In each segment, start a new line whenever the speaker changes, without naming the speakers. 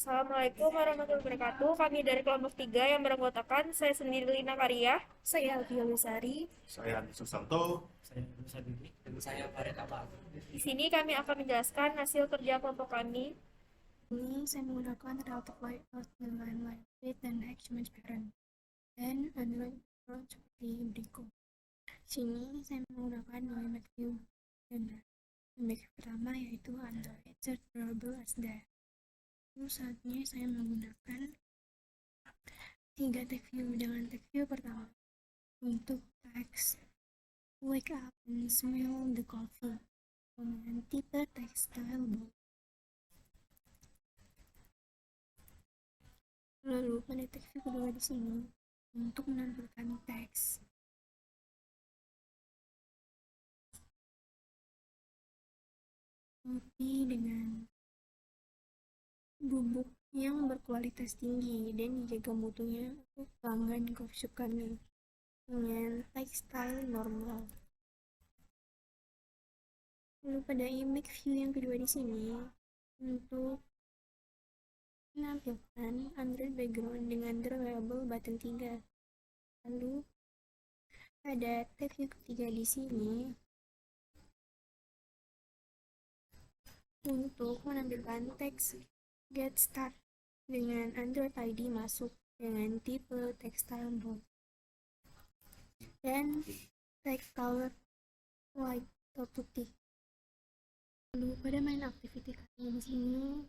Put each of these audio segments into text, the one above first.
Assalamualaikum warahmatullahi wabarakatuh. Kami dari kelompok 3 yang beranggotakan saya sendiri Lina Karya, saya Alfia Lusari.
Saya Andi Susanto.
Saya Musa Bibi dan saya Farid Abad.
Di sini kami akan menjelaskan hasil kerja kelompok kami.
Ini saya menggunakan relative layout dengan lightweight dan action parent dan Android approach seperti berikut. Sini saya menggunakan dua image view dan image pertama yaitu Android search variable as that. Terus saatnya saya menggunakan 3 text view. Dengan text view pertama untuk teks wake up and smell the coffee, kemudian tipe text style bold. Lalu pada teks view kedua di sini untuk menampilkan teks kopi dengan bubuk yang berkualitas tinggi dan dijaga mutunya untuk pelanggan coffee shop kami dengan textile normal. Lalu pada image view yang kedua di sini untuk menampilkan Android background dengan reliable button 3. Lalu pada tab view ketiga di sini untuk menampilkan teks get start dengan Android ID masuk dengan tipe textile bold dan text color white atau putih. Lalu pada main activity kami di sini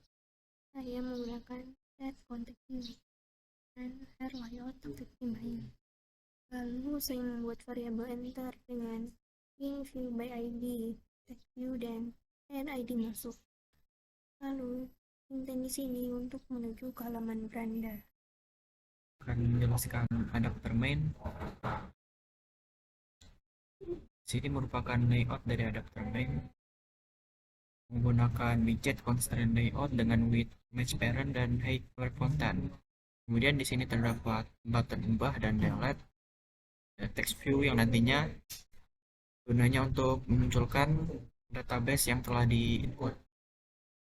saya menggunakan set contact view dan hair layout activity main. Lalu saya membuat variabel enter dengan in view by ID, text view dan ID masuk. Lalu intent di sini untuk menuju ke halaman beranda.
Akan menjelaskan adapter main. Sini merupakan layout dari adapter main menggunakan widget constraint layout dengan width, match parent dan height per content. Kemudian di sini terdapat button ubah dan delete, text view yang nantinya gunanya untuk memunculkan database yang telah di-input.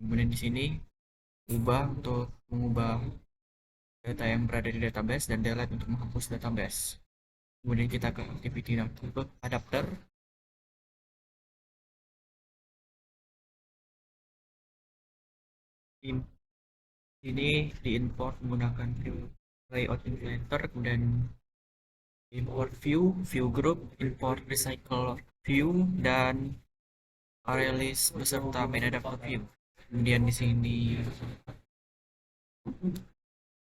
Kemudian di sini ubah untuk mengubah data yang berada di database dan delete untuk menghapus database. Kemudian kita ke activity adapter. Ini diimport menggunakan view layout implementer, kemudian import view, view group, import recycle view dan array list beserta main adapter view. Kemudian di sini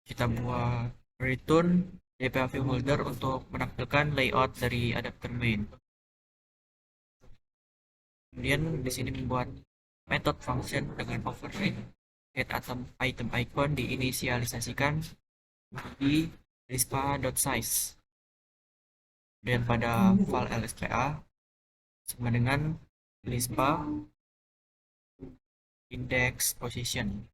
kita buat return DPA view holder untuk menampilkan layout dari adapter main. Kemudian di sini membuat method function dengan override get item icon diinisialisasikan di lispa.size. Dan pada file lspa sama dengan lispa index position.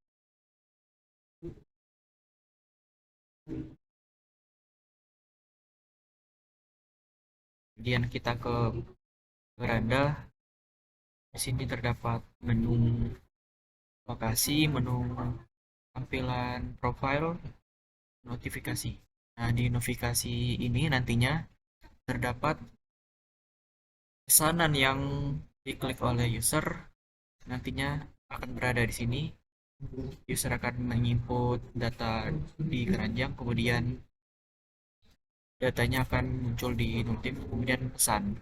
Kemudian kita ke beranda. Di sini terdapat menu lokasi, menu tampilan profile, notifikasi. Nah, di notifikasi ini nantinya terdapat pesanan yang diklik oleh user, nantinya akan berada di sini. User akan menginput data di keranjang, kemudian datanya akan muncul di notif, kemudian pesan.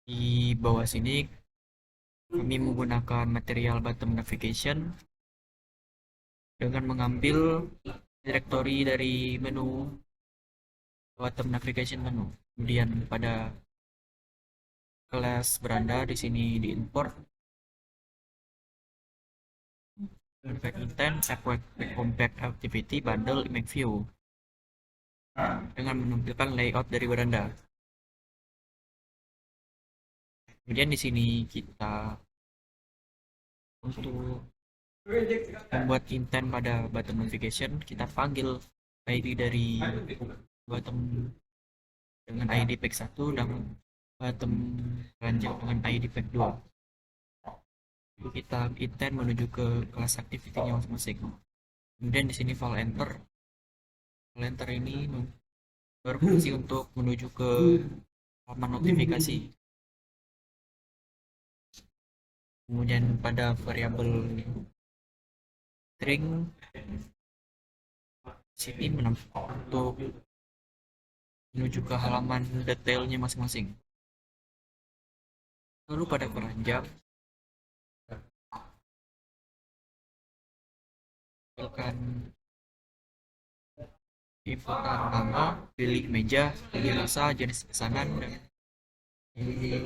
Di bawah sini kami menggunakan material bottom navigation dengan mengambil directory dari menu bottom navigation menu. Kemudian pada kelas beranda di sini diimport Compact intent, compact activity, bundle, image view dengan menampilkan layout dari beranda. Kemudian di sini kita untuk membuat intent pada button notification, kita panggil ID dari button dengan ID pack 1 dan bottom ranjang dengan ID pack 2. Lalu kita intent menuju ke kelas activity-nya masing-masing. Kemudian di sini file enter. File enter ini berfungsi untuk menuju ke halaman notifikasi. Kemudian pada variabel string sini untuk menuju ke halaman detailnya masing-masing. Lalu pada keranjang tampilkan inputan nama, pilih meja, pilih rasa, jenis pesanan, dan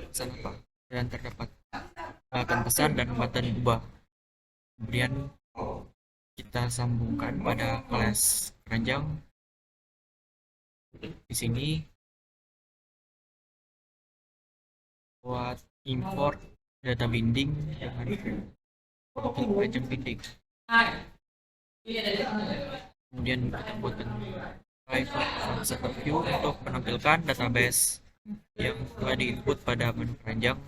pesan apa. Dan terdapat button pesan dan button ubah. Kemudian kita sambungkan pada kelas keranjang. Di sini buat import data binding dengan keranjang binding. Kemudian kita buatkan private concept view untuk menampilkan database yang telah diinput pada menu keranjang.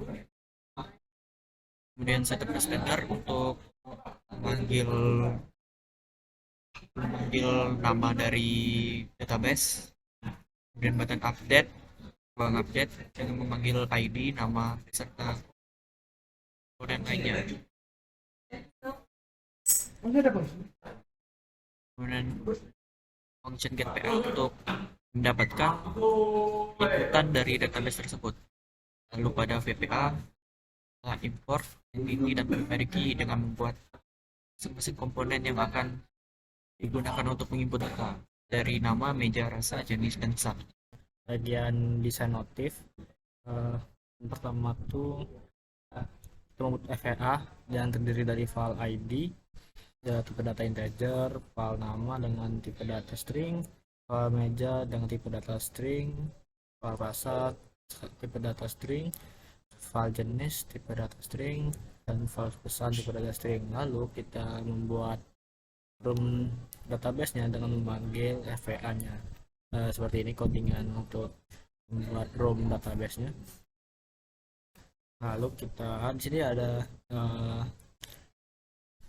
Kemudian setup standar untuk memanggil nama dari database. Kemudian button update, ruang update dengan memanggil ID, nama, serta dan lainnya. Kemudian function getPA untuk mendapatkan inputan dari database tersebut. Lalu pada VPA setelah import entity dan primary key dengan membuat masing-masing komponen yang akan digunakan untuk menginput data dari nama, meja, rasa, jenis, dan pesan.
Bagian desain notif yang pertama tuh kita membuat FAA yang terdiri dari file ID, tipe data integer, file nama dengan tipe data string, file meja dengan tipe data string, file rasa tipe data string, file jenis tipe data string, dan file pesan tipe data string. Lalu kita membuat room database-nya dengan memanggil FAA-nya. Seperti ini codingan untuk membuat room database-nya. Lalu kita di sini ada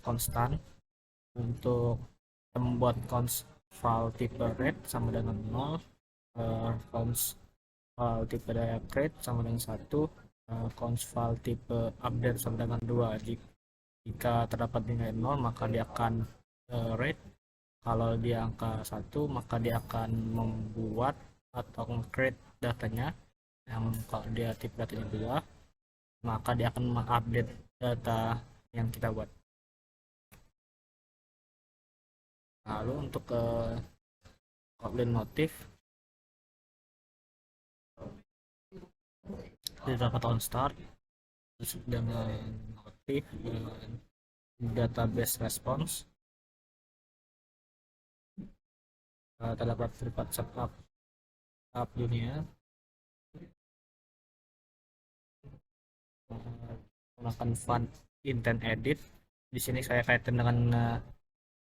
konstan untuk membuat const file tipe read sama dengan 0, const file tipe create sama dengan 1, const file tipe update sama dengan 2. Jika terdapat nilai 0 maka dia akan read, kalau dia angka 1 maka dia akan membuat atau create datanya, yang kalau dia tipe datanya 2 maka dia akan mengupdate data yang kita buat. Lalu untuk ke Kotlin motif terdapat on start dengan motif dan database response. Terdapat setup dunia, menggunakan font intent edit. Di sini saya kaitkan dengan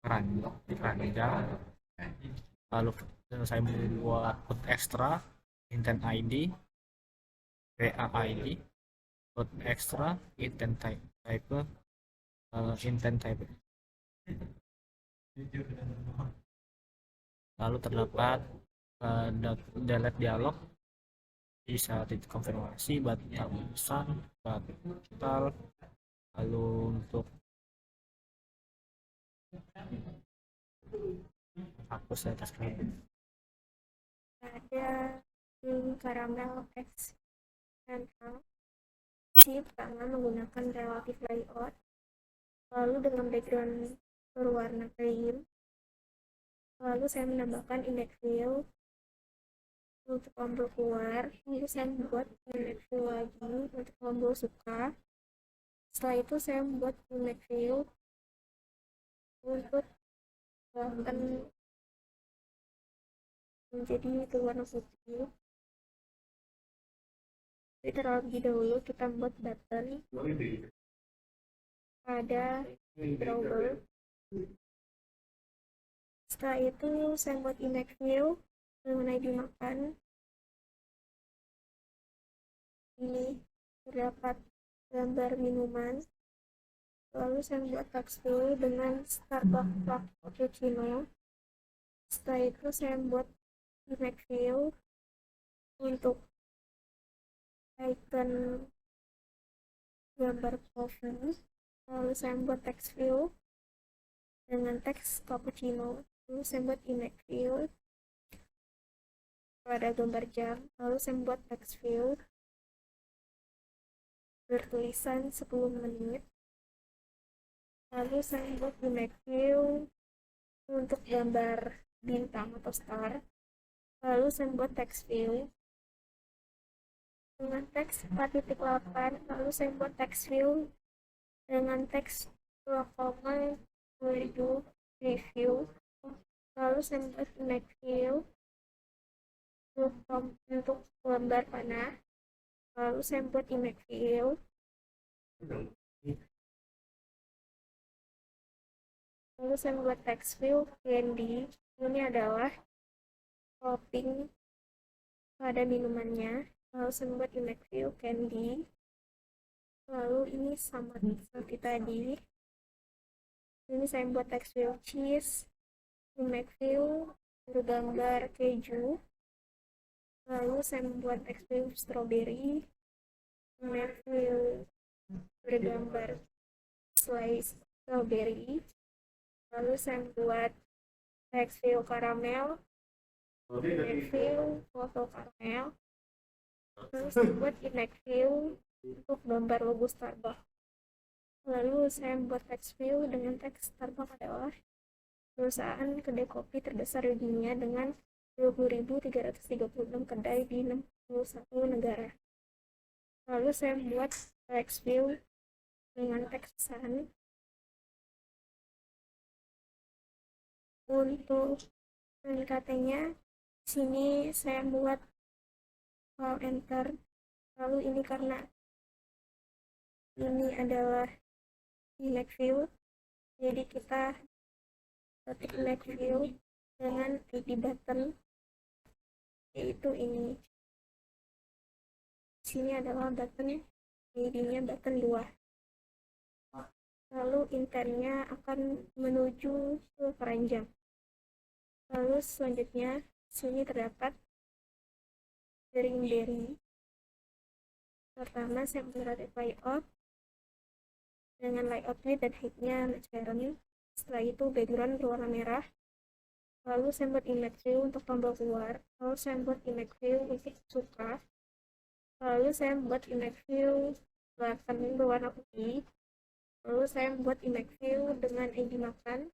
keranjang. Lalu saya membuat put extra intent ID, PA ID, put extra intent type, intent type. Lalu terdapat delete dialog, bisa titik konfirmasi, batal pesan, batal. Lalu untuk hapus data screen.
Ada caramel X dan A. Si pertama menggunakan relative layout, lalu dengan background berwarna cream. Lalu saya menambahkan index field untuk tombol keluar. Ini saya membuat index field lagi untuk tombol suka. Setelah itu saya membuat index field untuk button menjadi berwarna putih. Jadi terlebih dahulu kita membuat button pada drawbar. Setelah itu saya buat index field dengan ID makan. ini terdapat gambar minuman. Lalu saya buat text view dengan Starbucks Cappuccino. Setelah itu saya buat image view untuk icon gambar coffee. Lalu saya buat text view dengan teks cappuccino. Lalu saya buat image view pada gambar jam. Lalu saya buat text view bertulisan 10 menit. Lalu saya buat image view untuk gambar bintang atau star. Lalu saya buat text view dengan teks 4.8. Lalu saya buat text view dengan teks 2,20 review. Lalu saya buat image view untuk gambar panah. Lalu saya buat image view lalu saya buat text view candy. Ini adalah topping pada minumannya. Lalu saya buat image view candy. Lalu ini sama seperti tadi. Ini saya buat text view cheese, image view bergambar keju. Lalu saya membuat text view strawberry, image view bergambar slice strawberry. Lalu saya membuat text view karamel, image view foto karamel. Lalu saya buat image view untuk gambar logo Starbucks. Lalu saya membuat text view dengan teks Starbucks adalah perusahaan kedai kopi terbesar di dunia dengan 20.336 kedai di 61 negara. Lalu saya membuat text view dengan teks pesan. Untuk PNKT-nya, sini saya buat file enter. Lalu ini karena ini adalah image view, jadi kita ketik image view dengan ID button, yaitu ini. Sini adalah button, ID-nya button 2. Lalu intentnya akan menuju ke keranjang. Lalu selanjutnya sini terdapat dering. Pertama saya membuat layout dengan layout width dan height-nya match parent. Setelah itu background berwarna merah. Lalu saya buat image view untuk tombol keluar. Lalu saya buat image view untuk suka. Lalu saya buat image view button berwarna putih. Lalu saya buat image view dengan ID makan.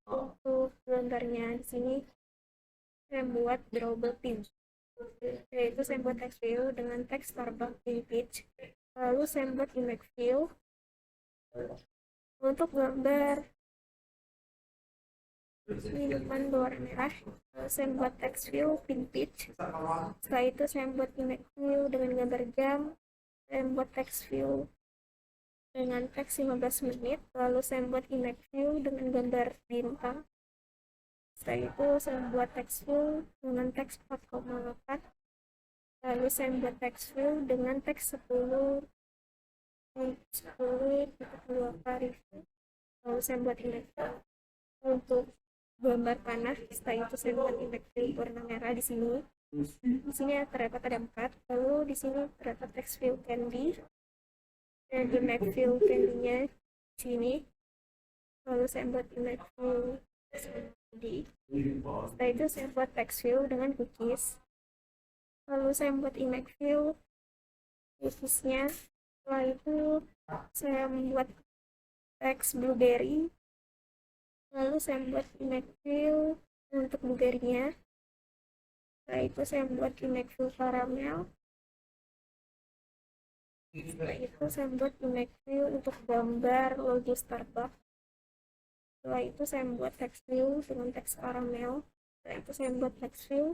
Untuk gambarnya di sini saya buat drawable pin, yaitu saya buat text view dengan teks Starbucks pin page. Lalu saya buat image view untuk gambar minuman berwarna merah. Lalu saya buat text view pin page. Setelah itu saya buat image view dengan gambar jam. Saya buat text view dengan teks 15 menit. Lalu saya buat image view dengan gambar bintang. Setelah itu saya buat text view dengan teks 4,8. Lalu saya buat text view dengan teks 10 review. Lalu saya buat image view untuk gambar panah. Setelah itu saya buat image view warna merah di sini. Di sini terdapat ada 4. Lalu di sini terdapat text view candy dan image view candy-nya di sini. Lalu saya buat image view candy. Setelah itu saya buat text view dengan cookies. Lalu saya buat image view cookies-nya. Setelah itu saya membuat teks blueberry. Lalu saya buat image view untuk blueberry-nya. Setelah itu saya buat image view caramel. Setelah itu saya buat image view untuk gambar logo Starbucks. Setelah itu saya membuat text view dengan teks caramel. Setelah itu saya membuat text view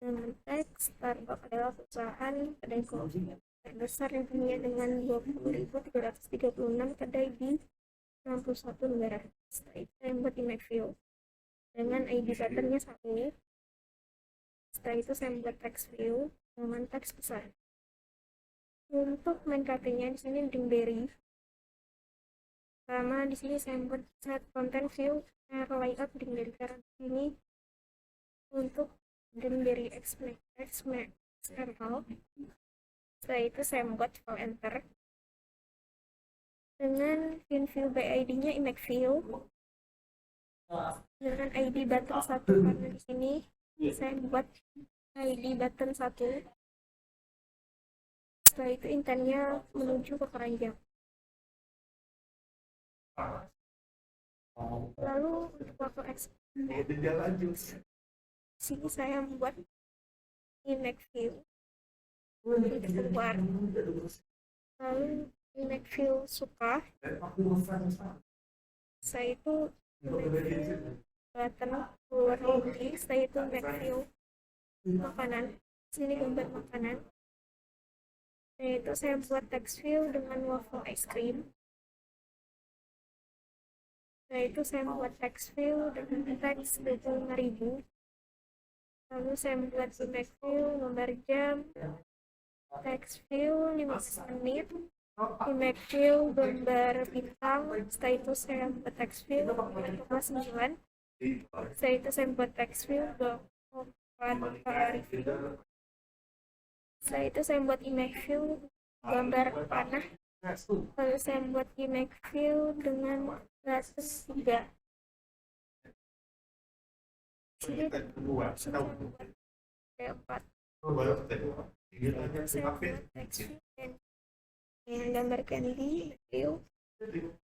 dengan teks Starbucks adalah perusahaan kedai kopi terbesar di dunia dengan 20.336 kedai di 61 negara. Setelah itu saya membuat image view dengan ID button-nya 1. Setelah itu saya membuat text view dengan teks pesan. Untuk main KT-nya di sini Drinkberry. Sama di sini saya buat set content view layout Drinkberry karena di sini untuk Drinkberry XML. Setelah itu saya buat file enter dengan view by ID-nya image view dengan ID button 1 karena di sini saya buat ID button 1. Setelah itu intentnya menuju ke keranjang. Lalu untuk waktu sini saya membuat image view untuk keluar. Lalu image view suka. Saya itu button keluar lagi. Setelah itu image view makanan. Sini gambar makanan. Yaitu saya buat text view dengan waffle ice cream. Yaitu saya membuat text view dengan teks 25.000. Lalu saya membuat image view gambar jam, text view 15 menit, image view gambar bintang. Setelah itu saya membuat text view kelas 9. Setelah itu saya membuat text view review. Setelah itu saya membuat image view gambar panah. Lalu saya membuat image view dengan basis 3. Sini saya membuat 4. Saya membuat text view dengan gambar candy view.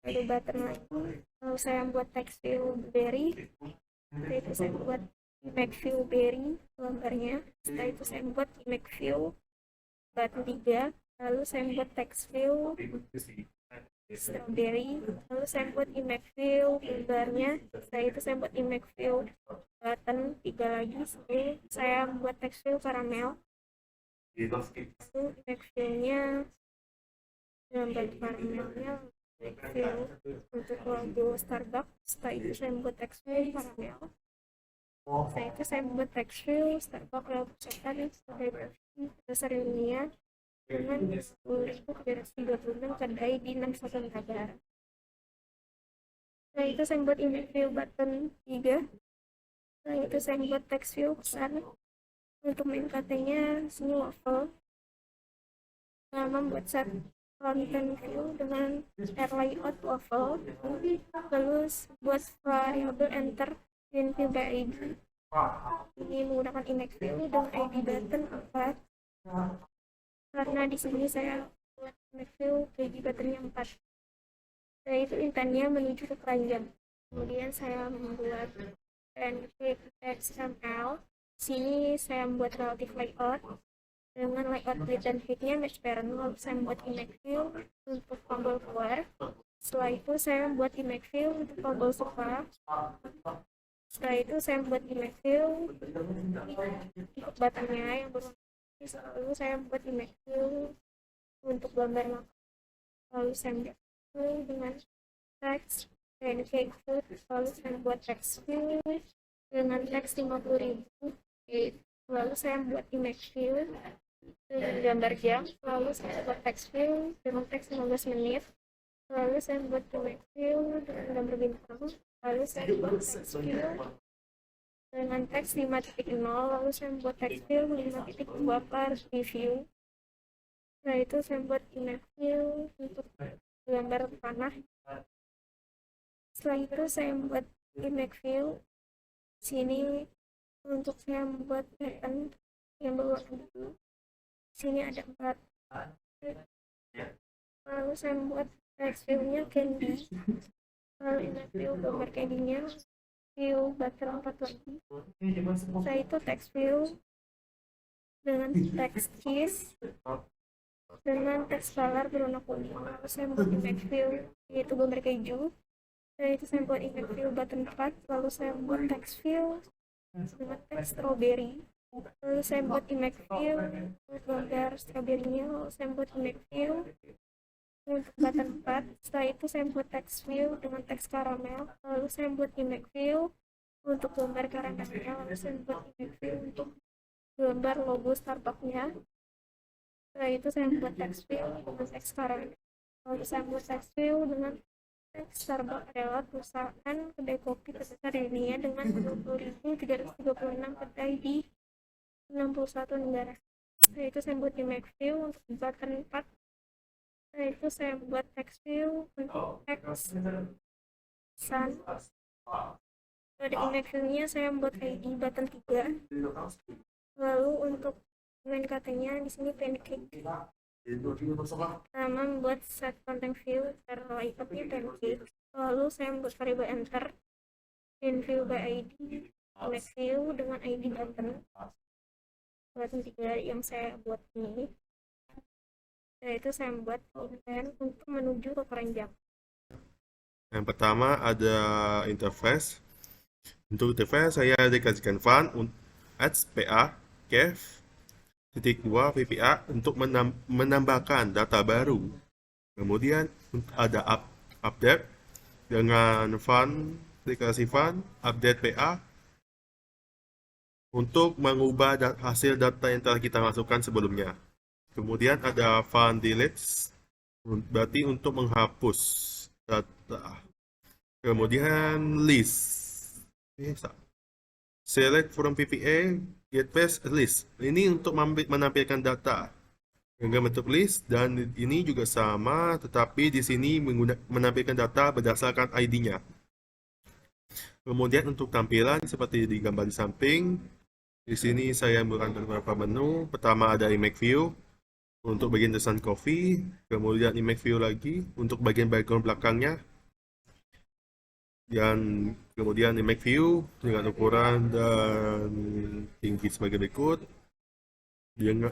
Lalu button lagi. Lalu saya membuat text view berry. Setelah itu saya membuat image view berry gambarnya. Setelah itu saya membuat image view button 3. Lalu saya membuat text view strawberry. Lalu saya membuat image view gambarnya. Setelah itu saya membuat image view button 3 lagi. Lalu saya membuat text view caramel. Lalu image view-nya gambar caramelnya, image view untuk logo Starbucks. Setelah itu saya membuat text view caramel. Setelah itu saya membuat text view Starbucks logo coklat sebagai dasar ilmiah dengan 10.336 kedai di 61 negara. Setelah itu saya membuat image view button 3. Setelah itu saya membuat text view pesan. Untuk main KT-nya sini waffle. Saya membuat set content view dengan layout waffle. Lalu buat variable enter view by ID. Ini menggunakan image view dengan ID button 4. Karena di sini saya buat image view ID buttonnya 4. Setelah itu intentnya menuju ke keranjang. Kemudian saya membuat pancake XML. Sini saya membuat relative layout dengan layout grid dan height-nya match parent. Lalu saya membuat image view untuk tombol keluar. Setelah itu saya membuat image view untuk tombol suka. Setelah itu saya membuat image view untuk buttonnya yang berwarna. Lalu saya membuat image view untuk gambar makan. Lalu saya membuat view dengan teks pancake food. Lalu saya membuat text view dengan teks 50.000. Lalu saya membuat image view dengan gambar jam. Lalu saya membuat text view dengan teks 15 menit. Lalu saya membuat image view dengan gambar bintang. Lalu saya membuat text view dengan teks 5.0. Lalu saya membuat text view 5.2 per review. Setelah itu saya membuat image view untuk gambar panah. Setelah itu saya membuat image view sini untuk saya membuat pattern yang berwarna biru. Sini ada 4. Lalu saya membuat text view-nya candy. Lalu image view gambar candy-nya view button 4 lagi. Setelah itu text view dengan text cheese dengan text color berwarna kuning. Lalu saya membuat image view yaitu gambar keju. Setelah itu saya membuat image view button 4. Lalu saya membuat text view dengan text strawberry. Lalu saya membuat image view untuk gambar strawberry-nya. Lalu saya membuat image view untuk button 4. Setelah itu saya membuat text view dengan text caramel. Lalu saya membuat image view untuk gambar karamelnya. Lalu saya membuat image view untuk gambar logo Starbucks-nya. Setelah itu saya membuat text field dengan teks Karang. Lalu saya membuat text field dengan teks Starbucks adalah perusahaan kedai kopi terbesar di dunia dengan 20.336 kedai di 61 negara. Setelah itu saya membuat image view untuk button 4. Setelah itu saya membuat text view untuk teks sun. Pada image view-nya saya membuat ID button 3. Lalu untuk domain katanya di sini pancake. Pertama membuat set content view, cara layoutnya pancake. Lalu saya membuat variable enter dan view by ID, image view dengan ID button 3 yang saya buat ini. Setelah itu saya membuat intent untuk menuju ke keranjang.
Yang pertama ada interface. Untuk interface saya dikasihkan fun ads PA, kef, titik 2 VPA untuk menambahkan data baru. Kemudian ada update dengan fun, dikasih fun, update PA untuk mengubah hasil data yang telah kita masukkan sebelumnya. Kemudian ada fun delete, berarti untuk menghapus data. Kemudian list. Select from PPA, get paste list. Ini untuk menampilkan data dengan bentuk list, dan ini juga sama, tetapi di sini menampilkan data berdasarkan ID-nya. Kemudian untuk tampilan seperti di gambar di samping, di sini saya menggunakan beberapa menu. Pertama ada image view untuk bagian tulisan coffee, kemudian image view lagi untuk bagian background belakangnya, dan kemudian image view dengan ukuran dan tinggi sebagai berikut.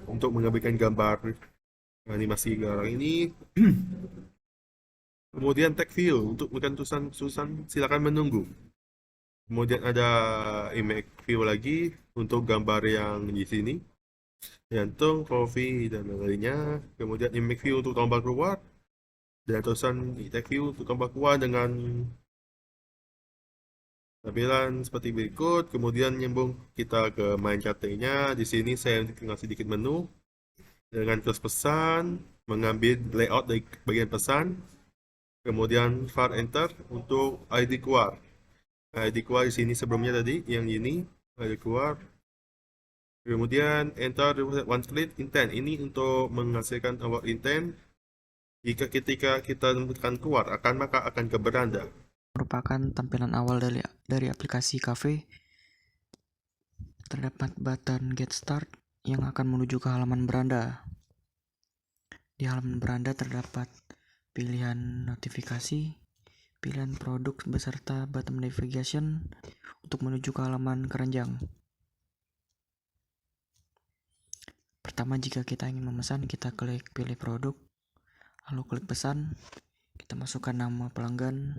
Untuk mengambilkan gambar animasi gambar ini. Kemudian text view untuk bukan tulisan silakan menunggu. Kemudian ada image view lagi untuk gambar yang di sini, jantung, coffee, dan lainnya. Kemudian image view untuk tombol keluar, dan tulisan text view untuk tombol keluar dengan tampilan seperti berikut. Kemudian nyambung kita ke main chattingnya. Di sini saya ngasih sedikit menu dengan terus pesan, mengambil layout dari bagian pesan, kemudian far enter untuk ID keluar. ID keluar di sini sebelumnya tadi yang ini ID keluar. Kemudian enter one click intent, ini untuk menghasilkan awal intent. Jika ketika kita tekan keluar maka akan ke beranda.
Merupakan tampilan awal dari aplikasi cafe. Terdapat button get start yang akan menuju ke halaman beranda. Di halaman beranda terdapat pilihan notifikasi, pilihan produk beserta button navigation untuk menuju ke halaman keranjang. Pertama, jika kita ingin memesan, kita klik pilih produk, lalu klik pesan, kita masukkan nama pelanggan,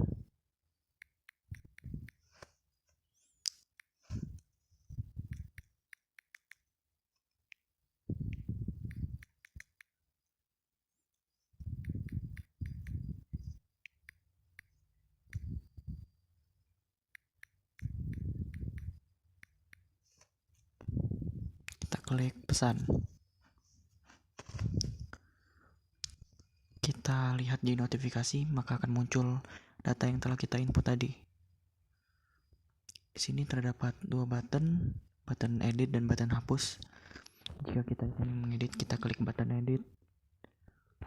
kita klik pesan. Kita lihat di notifikasi, maka akan muncul data yang telah kita input tadi. Di sini terdapat dua button edit dan button hapus. Jika kita ingin mengedit, kita klik button edit,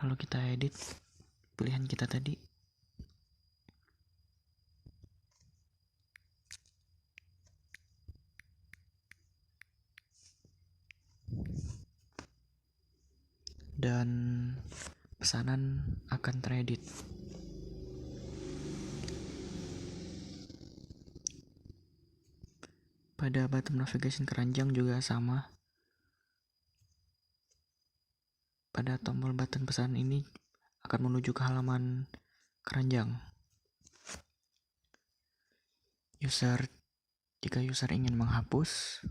lalu kita edit pilihan kita tadi. Dan pesanan akan teredit. Pada button navigation keranjang juga sama. Pada tombol button pesan ini akan menuju ke halaman keranjang. Jika user ingin menghapus,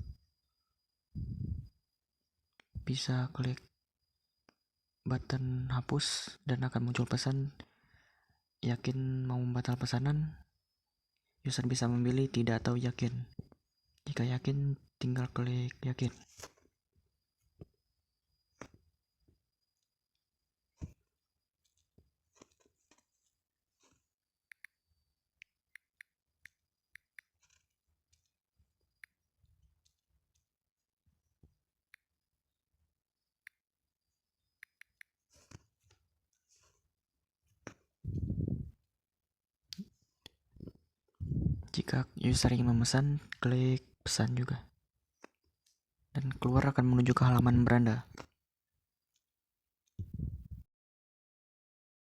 bisa klik button hapus dan akan muncul pesan yakin mau membatal pesanan. User bisa memilih tidak atau yakin. Jika yakin, tinggal klik yakin. Jika user ingin memesan, klik pesan juga. Dan keluar akan menuju ke halaman beranda.